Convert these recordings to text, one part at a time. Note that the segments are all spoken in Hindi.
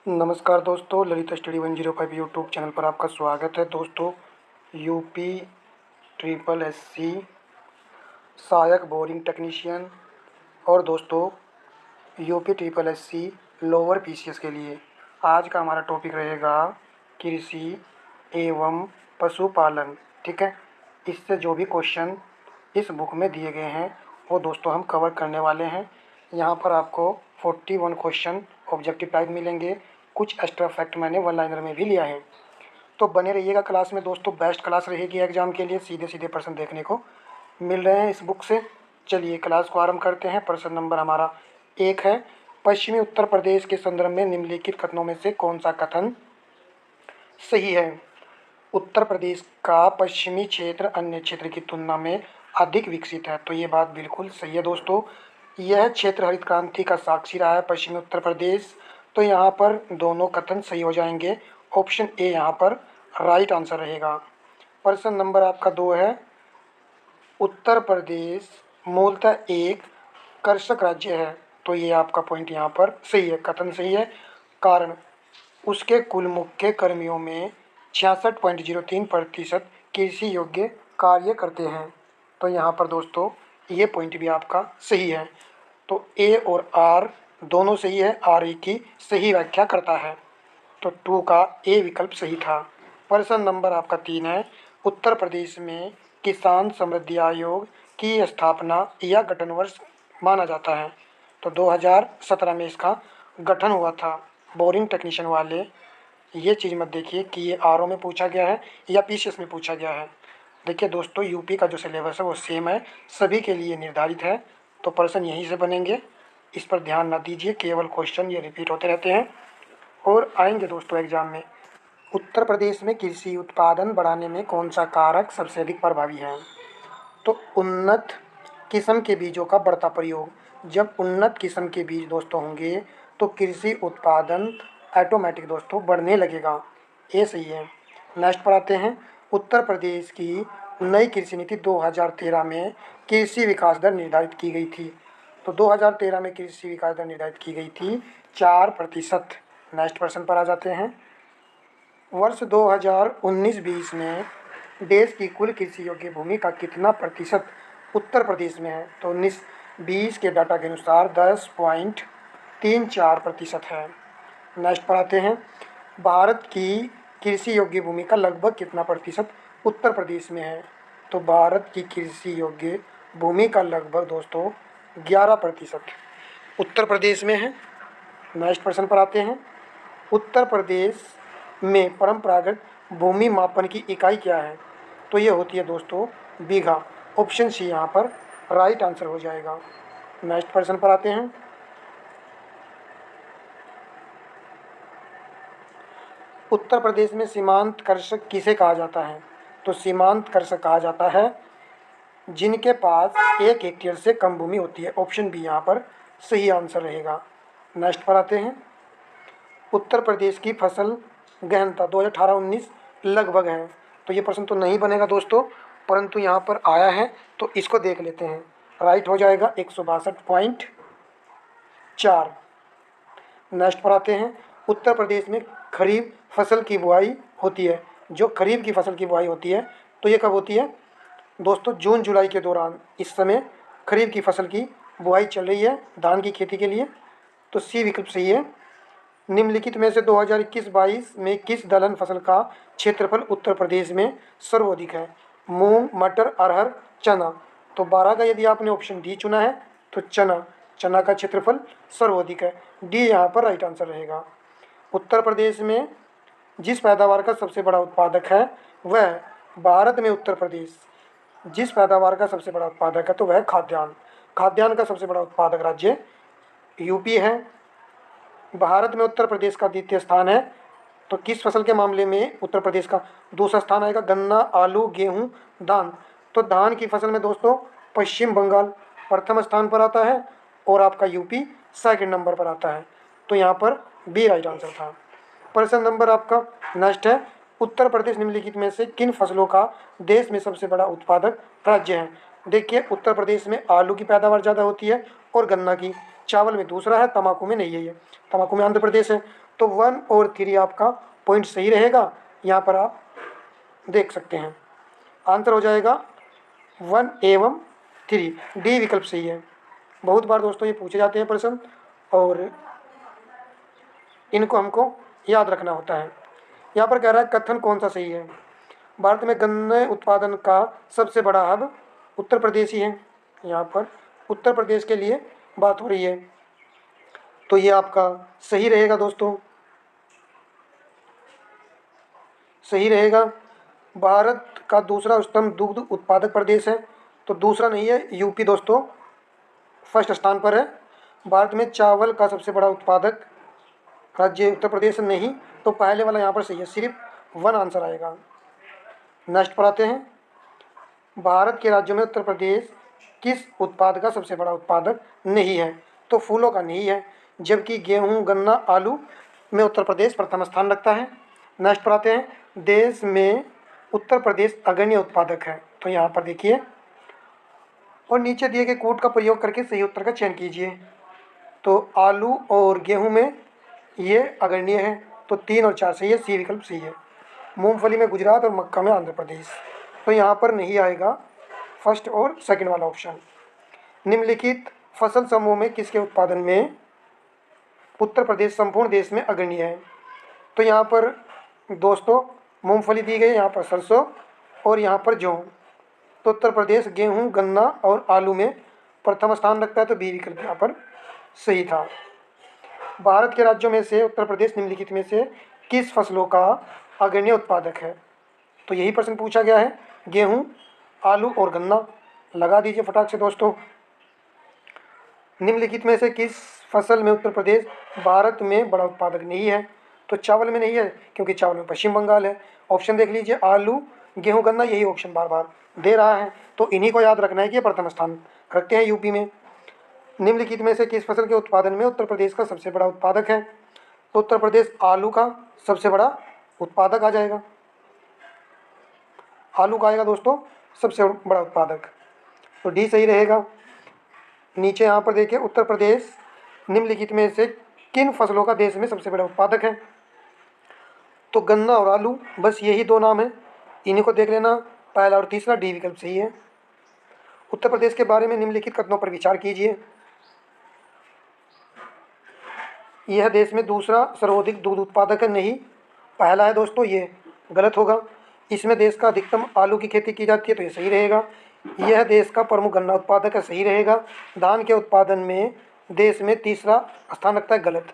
नमस्कार दोस्तों, ललित स्टडी 105 यूट्यूब चैनल पर आपका स्वागत है। दोस्तों, यूपी ट्रिपल एससी सहायक बोरिंग टेक्नीशियन और दोस्तों UP triple SC lower PCS के लिए आज का हमारा टॉपिक रहेगा कृषि एवं पशुपालन। ठीक है, इससे जो भी क्वेश्चन इस बुक में दिए गए हैं वो दोस्तों हम कवर करने वाले हैं। यहाँ पर आपको 41 क्वेश्चन ऑब्जेक्टिव टाइप मिलेंगे। कुछ एक्स्ट्रा फैक्ट मैंने वन लाइनर में भी लिया है, तो बने रहिएगा क्लास में दोस्तों। बेस्ट क्लास रहेगी एग्जाम के लिए, सीधे सीधे प्रश्न देखने को मिल रहे हैं इस बुक से। चलिए क्लास को आरंभ करते हैं। प्रश्न नंबर हमारा 1 है, पश्चिमी उत्तर प्रदेश के संदर्भ में निम्नलिखित कथनों में से कौन सा कथन सही है। उत्तर प्रदेश का पश्चिमी क्षेत्र अन्य क्षेत्र की तुलना में अधिक विकसित है, तो ये बात बिल्कुल सही है दोस्तों। यह क्षेत्र हरित क्रांति का साक्षी रहा है, पश्चिमी उत्तर प्रदेश। तो यहाँ पर दोनों कथन सही हो जाएंगे। ऑप्शन ए यहाँ पर राइट आंसर रहेगा। प्रश्न नंबर आपका 2 है, उत्तर प्रदेश मूलतः एक कृषक राज्य है, तो ये आपका पॉइंट यहाँ पर सही है, कथन सही है। कारण उसके कुल मुख्य कर्मियों में 66.03% कृषि योग्य कार्य करते हैं, तो यहाँ पर दोस्तों ये पॉइंट भी आपका सही है। तो ए और आर दोनों सही है, आर ई की सही व्याख्या करता है, तो 2 का ए विकल्प सही था। प्रश्न नंबर आपका 3 है, उत्तर प्रदेश में किसान समृद्धि आयोग की स्थापना या गठन वर्ष माना जाता है, तो 2017 में इसका गठन हुआ था। बोरिंग टेक्नीशियन वाले ये चीज़ मत देखिए कि ये आर में पूछा गया है या पीसीएस में पूछा गया है। देखिए दोस्तों, यूपी का जो सिलेबस है वो सेम है, सभी के लिए निर्धारित है, तो प्रश्न यहीं से बनेंगे। इस पर ध्यान ना दीजिए, केवल क्वेश्चन ये रिपीट होते रहते हैं और आएंगे दोस्तों एग्जाम में। उत्तर प्रदेश में कृषि उत्पादन बढ़ाने में कौन सा कारक सबसे अधिक प्रभावी है, तो उन्नत किस्म के बीजों का बढ़ता प्रयोग। जब उन्नत किस्म के बीज दोस्तों होंगे तो कृषि उत्पादन ऑटोमेटिक दोस्तों बढ़ने लगेगा, ये सही है। नेक्स्ट पर आते हैं, उत्तर प्रदेश की नई कृषि नीति 2013 में कृषि विकास दर निर्धारित की गई थी, तो 2013 में कृषि विकास दर निर्धारित की गई थी 4%। नेक्स्ट प्रश्न पर आ जाते हैं, वर्ष 2019-20 में देश की कुल कृषि योग्य भूमि का कितना प्रतिशत उत्तर प्रदेश में है, तो 19-20 के डाटा के अनुसार 10.34% है। नेक्स्ट पर आते हैं, भारत की कृषि योग्य भूमि का लगभग कितना प्रतिशत उत्तर प्रदेश में है, तो भारत की कृषि योग्य भूमि का लगभग दोस्तों 11% उत्तर प्रदेश में है। नेक्स्ट प्रश्न पर आते हैं, उत्तर प्रदेश में परंपरागत भूमि मापन की इकाई क्या है, तो ये होती है दोस्तों बीघा। ऑप्शन सी यहाँ पर राइट आंसर हो जाएगा। नेक्स्ट प्रश्न पर आते हैं, उत्तर प्रदेश में सीमांत कृषक किसे कहा जाता है, तो सीमांत कृषक कहा जाता है जिनके पास 1 हेक्टेयर से कम भूमि होती है। ऑप्शन बी यहाँ पर सही आंसर रहेगा। नेक्स्ट पर आते हैं, उत्तर प्रदेश की फसल गहनता 2018-19 लगभग है, तो ये प्रश्न तो नहीं बनेगा दोस्तों, परंतु यहाँ पर आया है तो इसको देख लेते हैं। राइट हो जाएगा 162.4। नेक्स्ट पर आते हैं, उत्तर प्रदेश में खरीफ फसल की बुआई होती है, जो खरीफ की फसल की बुआई होती है तो ये कब होती है दोस्तों, जून जुलाई के दौरान। इस समय खरीफ की फसल की बुआई चल रही है धान की खेती के लिए, तो सी विकल्प सही है। निम्नलिखित में से 2021-22 में किस दलहन फसल का क्षेत्रफल उत्तर प्रदेश में सर्वाधिक है, मूंग, मटर, अरहर, चना, तो 12 का यदि आपने ऑप्शन डी चुना है तो चना का क्षेत्रफल सर्वाधिक है, डी यहाँ पर राइट आंसर रहेगा। उत्तर प्रदेश में जिस पैदावार का सबसे बड़ा उत्पादक है वह भारत में उत्तर प्रदेश जिस पैदावार का सबसे बड़ा उत्पादक है तो वह खाद्यान्न का सबसे बड़ा उत्पादक राज्य यूपी है। भारत में उत्तर प्रदेश का द्वितीय स्थान है, तो किस फसल के मामले में उत्तर प्रदेश का दूसरा स्थान आएगा, गन्ना, आलू, गेहूं, धान, तो धान की फसल में दोस्तों पश्चिम बंगाल प्रथम स्थान पर आता है और आपका यूपी सेकंड नंबर पर आता है, तो यहाँ पर बी राइट आंसर था। प्रश्न नंबर आपका नेक्स्ट है, उत्तर प्रदेश निम्नलिखित में से किन फसलों का देश में सबसे बड़ा उत्पादक राज्य है। देखिए उत्तर प्रदेश में आलू की पैदावार ज़्यादा होती है और गन्ना की, चावल में दूसरा है, तंबाकू में नहीं है, ये तंबाकू में आंध्र प्रदेश है, तो 1 और 3 आपका पॉइंट सही रहेगा, यहाँ पर आप देख सकते हैं। आंसर हो जाएगा 1 एवं 3, डी विकल्प सही है। बहुत बार दोस्तों ये पूछे जाते हैं प्रश्न और इनको हमको याद रखना होता है। यहाँ पर कह रहा है कथन कौन सा सही है। भारत में गन्ने उत्पादन का सबसे बड़ा हब उत्तर प्रदेश ही है। यहाँ पर उत्तर प्रदेश के लिए बात हो रही है, तो ये आपका सही रहेगा दोस्तों, सही रहेगा। भारत का दूसरा उच्चतम दुग्ध उत्पादक प्रदेश है, तो दूसरा नहीं है, यूपी दोस्तों फर्स्ट स्थान पर है। भारत में चावल का सबसे बड़ा उत्पादक राज्य उत्तर प्रदेश नहीं, तो पहले वाला यहाँ पर सही है, सिर्फ 1 आंसर आएगा। नेक्स्ट पर आते हैं। भारत के राज्यों में उत्तर प्रदेश किस उत्पाद का सबसे बड़ा उत्पादक नहीं है, तो फूलों का नहीं है, जबकि गेहूं, गन्ना, आलू में उत्तर प्रदेश प्रथम स्थान रखता है। नेक्स्ट पर आते हैं। देश में उत्तर प्रदेश अग्रणी उत्पादक है, तो यहाँ पर देखिए और नीचे दिए गए कोड का प्रयोग करके सही उत्तर का चयन कीजिए। तो आलू और गेहूं में ये अग्रणीय है, तो 3 और 4 सही है, सी विकल्प सही है। मूंगफली में गुजरात और मक्का में आंध्र प्रदेश, तो यहाँ पर नहीं आएगा फर्स्ट और सेकंड वाला ऑप्शन। निम्नलिखित फसल समूह में किसके उत्पादन में उत्तर प्रदेश संपूर्ण देश में अग्रणीय है, तो यहाँ पर दोस्तों मूंगफली दी गई, यहाँ पर सरसों और यहाँ पर जौ। तो उत्तर प्रदेश गेहूं, गन्ना और आलू में प्रथम स्थान रखता है, तो बी विकल्प यहाँ पर सही था। भारत के राज्यों में से उत्तर प्रदेश निम्नलिखित में से किस फसलों का अग्रणी उत्पादक है, तो यही प्रश्न पूछा गया है। गेहूं, आलू और गन्ना, लगा दीजिए फटाक से दोस्तों। निम्नलिखित में से किस फसल में उत्तर प्रदेश भारत में बड़ा उत्पादक नहीं है, तो चावल में नहीं है, क्योंकि चावल में पश्चिम बंगाल है। ऑप्शन देख लीजिए, आलू, गेहूं, गन्ना, यही ऑप्शन बार बार दे रहा है, तो इन्हीं को याद रखना है कि ये प्रथम स्थान रखते हैं यूपी में। निम्नलिखित में से किस फसल के उत्पादन में उत्तर प्रदेश का सबसे बड़ा उत्पादक है, तो उत्तर प्रदेश आलू का सबसे बड़ा उत्पादक आ जाएगा। आलू का आएगा दोस्तों सबसे बड़ा उत्पादक, तो डी सही रहेगा। नीचे यहाँ पर देखिए, उत्तर प्रदेश निम्नलिखित में से किन फसलों का देश में सबसे बड़ा उत्पादक है, तो गन्ना और आलू, बस यही 2 नाम हैं, इन्हीं को देख लेना। पहला और तीसरा डी विकल्प सही है। उत्तर प्रदेश के बारे में निम्नलिखित कथनों पर विचार कीजिए। यह देश में दूसरा सर्वाधिक दुग्ध उत्पादक है, नहीं, पहला है दोस्तों, ये गलत होगा। इसमें देश का अधिकतम आलू की खेती की जाती है, तो ये सही रहेगा। यह देश का प्रमुख गन्ना उत्पादक है, सही रहेगा। धान के उत्पादन में देश में तीसरा स्थान रखता है, गलत,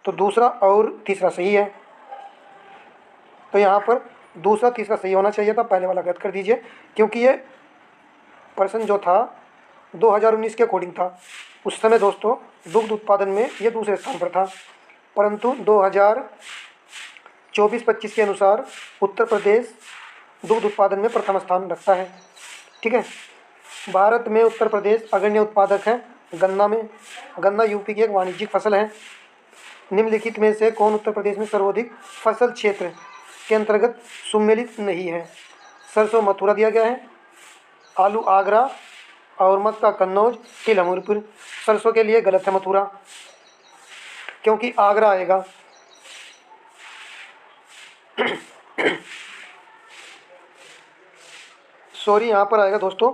तो दूसरा और तीसरा सही है। तो यहाँ पर दूसरा तीसरा सही होना चाहिए था, पहले वाला गलत कर दीजिए, क्योंकि ये प्रश्न जो था 2019 के अकॉर्डिंग था। उस समय दोस्तों दुग्ध उत्पादन में ये दूसरे स्थान पर था, परंतु 2024-25 के अनुसार उत्तर प्रदेश दुग्ध उत्पादन में प्रथम स्थान रखता है। ठीक है। भारत में उत्तर प्रदेश अग्रणी उत्पादक है गन्ना में। गन्ना यूपी की एक वाणिज्यिक फसल है। निम्नलिखित में से कौन उत्तर प्रदेश में सर्वाधिक फसल क्षेत्र के अंतर्गत सम्मिलित नहीं है, सरसों मथुरा दिया गया है, आलू आगरा और मक्का कन्नौज, तिल हमीरपुर। सरसों के लिए गलत है मथुरा, क्योंकि आगरा आएगा। सॉरी, यहाँ पर आएगा दोस्तों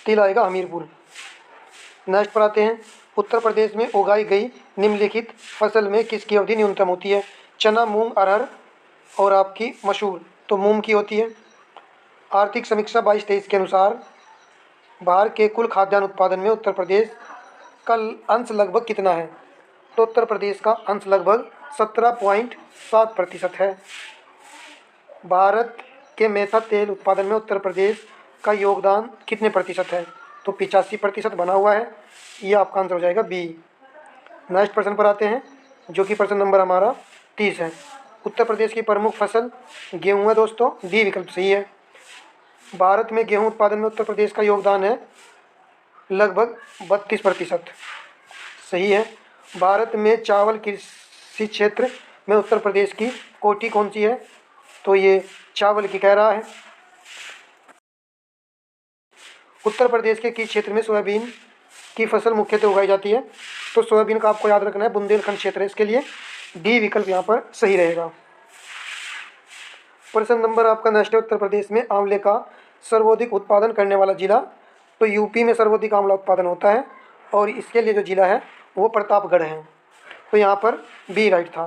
तिल आएगा हमीरपुर। नेक्स्ट पर आते हैं। उत्तर प्रदेश में उगाई गई निम्नलिखित फसल में किसकी अवधि न्यूनतम होती है, चना, मूंग, अरहर और आपकी मसूर, तो मूंग की होती है। आर्थिक समीक्षा 22-23 के अनुसार भारत के कुल खाद्यान्न उत्पादन में उत्तर प्रदेश का अंश लगभग कितना है, तो उत्तर प्रदेश का अंश लगभग 17.7% है। भारत के मेथा तेल उत्पादन में उत्तर प्रदेश का योगदान कितने प्रतिशत है, तो 85% बना हुआ है। ये आपका आंसर हो जाएगा बी। नेक्स्ट प्रश्न पर आते हैं, जो कि प्रश्न नंबर हमारा 30 है। उत्तर प्रदेश की प्रमुख फसल गेहूँ है दोस्तों, डी विकल्प सही है। भारत में गेहूं उत्पादन में उत्तर प्रदेश का योगदान है लगभग 32%, सही है। भारत में चावल कृषि क्षेत्र में उत्तर प्रदेश की कोटि कौन सी है, तो ये चावल की कह रहा है। उत्तर प्रदेश के किस क्षेत्र में सोयाबीन की फसल मुख्यतः उगाई जाती है, तो सोयाबीन का आपको याद रखना है बुंदेलखंड क्षेत्र है इसके लिए। डी विकल्प यहाँ पर सही रहेगा। प्रश्न नंबर आपका नेक्स्ट है, उत्तर प्रदेश में आंवले का सर्वाधिक उत्पादन करने वाला जिला। तो यूपी में सर्वाधिक आंवला उत्पादन होता है और इसके लिए जो जिला है वो प्रतापगढ़ है। तो यहाँ पर बी राइट था।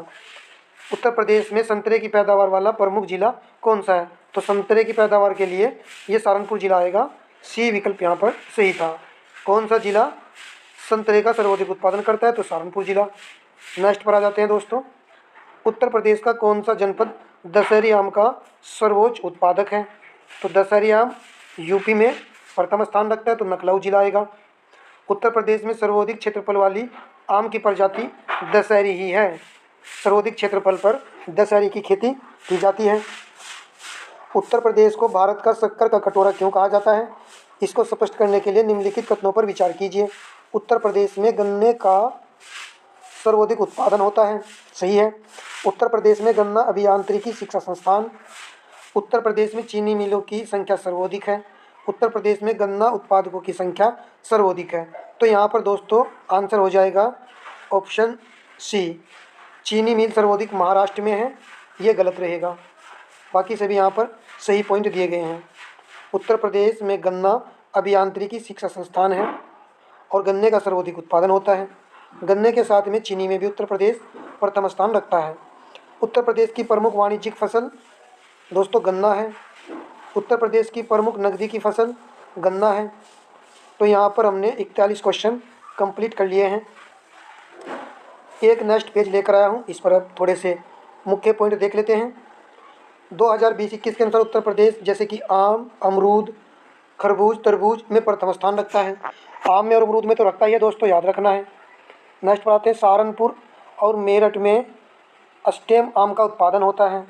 उत्तर प्रदेश में संतरे की पैदावार वाला प्रमुख जिला कौन सा है? तो संतरे की पैदावार के लिए ये सहारनपुर जिला आएगा। सी विकल्प यहाँ पर सही था। कौन सा जिला संतरे का सर्वाधिक उत्पादन करता है? तो सहारनपुर जिला। नेक्स्ट पर आ जाते हैं दोस्तों। उत्तर प्रदेश का कौन सा जनपद दशहरी आम का सर्वोच्च उत्पादक है? तो दशहरी आम यूपी में प्रथम स्थान रखता है, तो लखनऊ जिला आएगा। उत्तर प्रदेश में सर्वाधिक क्षेत्रफल वाली आम की प्रजाति दशहरी ही है। सर्वाधिक क्षेत्रफल पर दशहरी की खेती की जाती है। उत्तर प्रदेश को भारत का शक्कर का कटोरा क्यों कहा जाता है? इसको स्पष्ट करने के लिए निम्नलिखित कथनों पर विचार कीजिए। उत्तर प्रदेश में गन्ने का सर्वाधिक उत्पादन होता है, सही है। उत्तर प्रदेश में गन्ना अभियांत्रिकी शिक्षा संस्थान। उत्तर प्रदेश में चीनी मिलों की संख्या सर्वाधिक है। उत्तर प्रदेश में गन्ना उत्पादकों की संख्या सर्वाधिक है। तो यहाँ पर दोस्तों आंसर हो जाएगा ऑप्शन सी, चीनी मिल सर्वाधिक महाराष्ट्र में है। ये गलत रहेगा, बाकी सभी यहाँ पर सही पॉइंट दिए गए हैं। उत्तर प्रदेश में गन्ना अभियांत्रिकी शिक्षा संस्थान है और गन्ने का सर्वाधिक उत्पादन होता है। गन्ने के साथ में चीनी में भी उत्तर प्रदेश प्रथम स्थान रखता है। उत्तर प्रदेश की प्रमुख वाणिज्यिक फसल दोस्तों गन्ना है। उत्तर प्रदेश की प्रमुख नकदी की फसल गन्ना है। तो यहाँ पर हमने 41 क्वेश्चन कंप्लीट कर लिए हैं। एक नेक्स्ट पेज लेकर आया हूँ, इस पर अब थोड़े से मुख्य पॉइंट देख लेते हैं। 2020-21 के अनुसार उत्तर प्रदेश जैसे कि आम, अमरूद, खरबूज, तरबूज में प्रथम स्थान रखता है। आम में और अमरूद में तो रखता ही है दोस्तों, याद रखना है। नेक्स्ट पर आते हैं, सहारनपुर और मेरठ में स्टेम आम का उत्पादन होता है।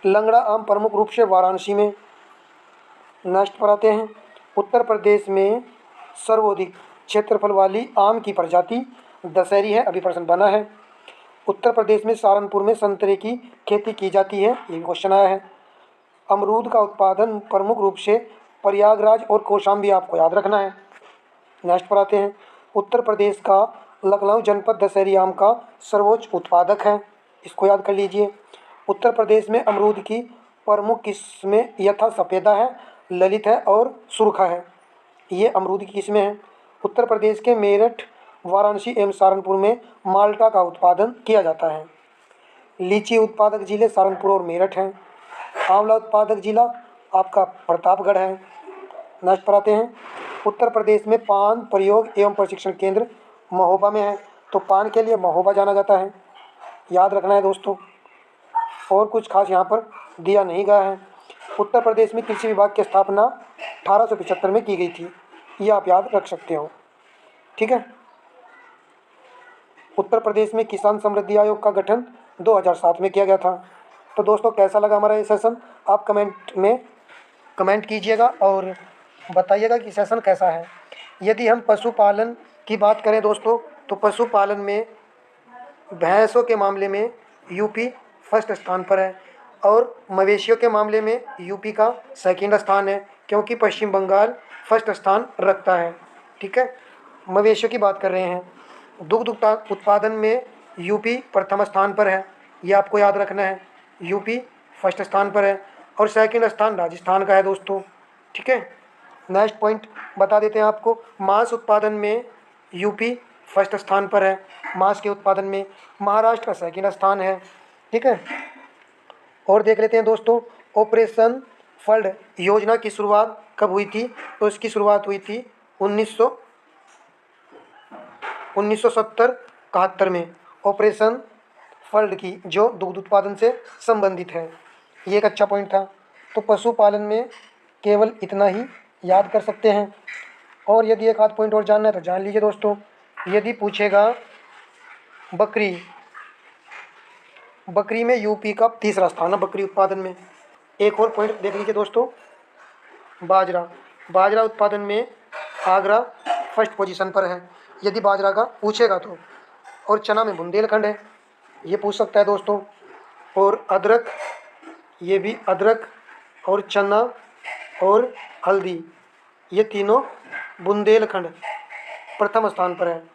लंगड़ा आम प्रमुख रूप से वाराणसी में। नेक्स्ट पर आते हैं, उत्तर प्रदेश में सर्वाधिक क्षेत्रफल वाली आम की प्रजाति दशहरी है। अभी प्रश्न बना है। उत्तर प्रदेश में सहारनपुर में संतरे की खेती की जाती है, ये क्वेश्चन आया है। अमरूद का उत्पादन प्रमुख रूप से प्रयागराज और कौशाम्बी, आपको याद रखना है। नेक्स्ट पर आते हैं, उत्तर प्रदेश का लखनऊ जनपद दशहरी आम का सर्वोच्च उत्पादक है, इसको याद कर लीजिए। उत्तर प्रदेश में अमरूद की प्रमुख किस्में यथा सफ़ेदा है, ललित है और सुरखा है। ये अमरूद की किस्में हैं। उत्तर प्रदेश के मेरठ, वाराणसी एवं सहारनपुर में माल्टा का उत्पादन किया जाता है। लीची उत्पादक जिले सहारनपुर और मेरठ हैं। आंवला उत्पादक जिला आपका प्रतापगढ़ है। नेक्स्ट पर आते हैं, उत्तर प्रदेश में पान प्रयोग एवं प्रशिक्षण केंद्र महोबा में है। तो पान के लिए महोबा जाना जाता है, याद रखना है दोस्तों। और कुछ खास यहाँ पर दिया नहीं गया है। उत्तर प्रदेश में कृषि विभाग की स्थापना 1875 में की गई थी, ये आप याद रख सकते हो, ठीक है। उत्तर प्रदेश में किसान समृद्धि आयोग का गठन 2007 में किया गया था। तो दोस्तों कैसा लगा हमारा ये सेशन, आप कमेंट में कमेंट कीजिएगा और बताइएगा कि सेशन कैसा है। यदि हम पशुपालन की बात करें दोस्तों, तो पशुपालन में भैंसों के मामले में यूपी फर्स्ट स्थान पर है और मवेशियों के मामले में यूपी का सेकंड स्थान है, क्योंकि पश्चिम बंगाल फर्स्ट स्थान रखता है, ठीक है। मवेशियों की बात कर रहे हैं। दुग्ध उत्पादन में यूपी प्रथम स्थान पर है, ये आपको याद रखना है। यूपी फर्स्ट स्थान पर है और सेकंड स्थान राजस्थान का है दोस्तों, ठीक है। नेक्स्ट पॉइंट बता देते हैं आपको, मांस उत्पादन में यूपी फर्स्ट स्थान पर है। मांस के उत्पादन में महाराष्ट्र का सेकंड स्थान है, ठीक है। और देख लेते हैं दोस्तों, ऑपरेशन फ्लड योजना की शुरुआत कब हुई थी? तो इसकी शुरुआत हुई थी 1970-71 में, ऑपरेशन फ्लड की, जो दुग्ध उत्पादन से संबंधित है। ये एक अच्छा पॉइंट था। तो पशुपालन में केवल इतना ही याद कर सकते हैं। और यदि एक आध पॉइंट और जानना है तो जान लीजिए दोस्तों। यदि पूछेगा बकरी में यूपी का तीसरा स्थान है बकरी उत्पादन में। एक और पॉइंट देख लीजिए दोस्तों, बाजरा उत्पादन में आगरा फर्स्ट पोजीशन पर है, यदि बाजरा का पूछेगा तो। और चना में बुंदेलखंड है, ये पूछ सकता है दोस्तों। और अदरक, ये भी अदरक और चना और हल्दी, ये तीनों बुंदेलखंड प्रथम स्थान पर है।